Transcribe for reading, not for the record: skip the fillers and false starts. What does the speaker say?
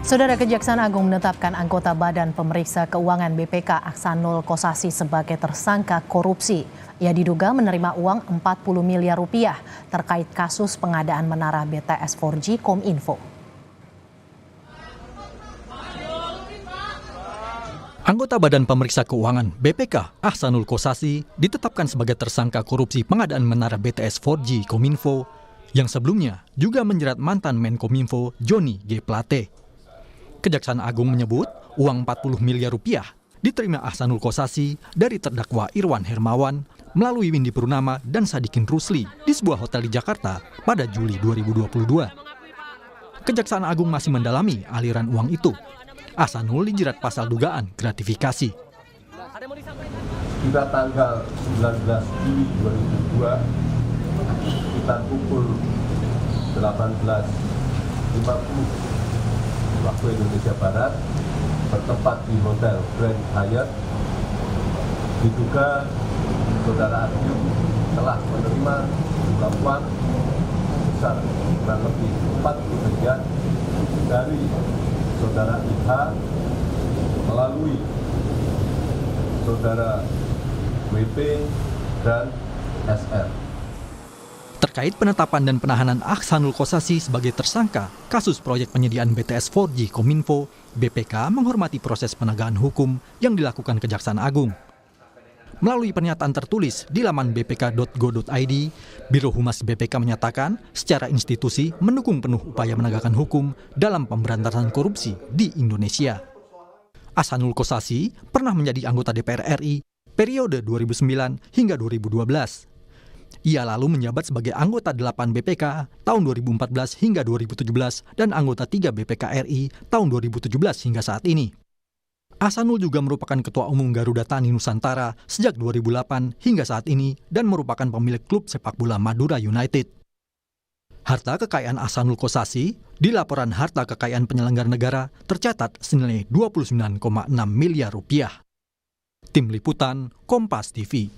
Saudara, Kejaksaan Agung menetapkan anggota Badan Pemeriksa Keuangan BPK Ahsanul Kossasi sebagai tersangka korupsi. Ia diduga menerima uang 40 miliar rupiah terkait kasus pengadaan menara BTS 4G Kominfo. Anggota Badan Pemeriksa Keuangan BPK Ahsanul Kossasi ditetapkan sebagai tersangka korupsi pengadaan menara BTS 4G Kominfo yang sebelumnya juga menjerat mantan Menkominfo Johnny G. Plate. Kejaksaan Agung menyebut uang 40 miliar rupiah diterima Ahsanul Kossasi dari terdakwa Irwan Hermawan melalui Windy Purnama dan Sadikin Rusli di sebuah hotel di Jakarta pada Juli 2022. Kejaksaan Agung masih mendalami aliran uang itu. Ahsanul dijerat pasal dugaan gratifikasi. Pada tanggal 19 Juli 2002, sekitar pukul 18.50 waktu Indonesia Barat, bertempat di Hotel Grand Hyatt, diduga saudara Adi telah menerima jumlah uang besar kurang lebih 40 miliar dari saudara IH melalui saudara WP dan SR. Terkait penetapan dan penahanan Ahsanul Kossasi sebagai tersangka kasus proyek penyediaan BTS 4G Kominfo, BPK menghormati proses penegakan hukum yang dilakukan Kejaksaan Agung. Melalui pernyataan tertulis di laman bpk.go.id, Biro Humas BPK menyatakan secara institusi mendukung penuh upaya menegakkan hukum dalam pemberantasan korupsi di Indonesia. Ahsanul Kossasi pernah menjadi anggota DPR RI periode 2009 hingga 2012. Ia lalu menjabat sebagai anggota 8 BPK tahun 2014 hingga 2017 dan anggota 3 BPK RI tahun 2017 hingga saat ini. Ahsanul juga merupakan Ketua Umum Garuda Tani Nusantara sejak 2008 hingga saat ini dan merupakan pemilik klub sepak bola Madura United. Harta kekayaan Ahsanul Kossasi di laporan harta kekayaan penyelenggara negara tercatat senilai 29,6 miliar rupiah. Tim Liputan, Kompas TV.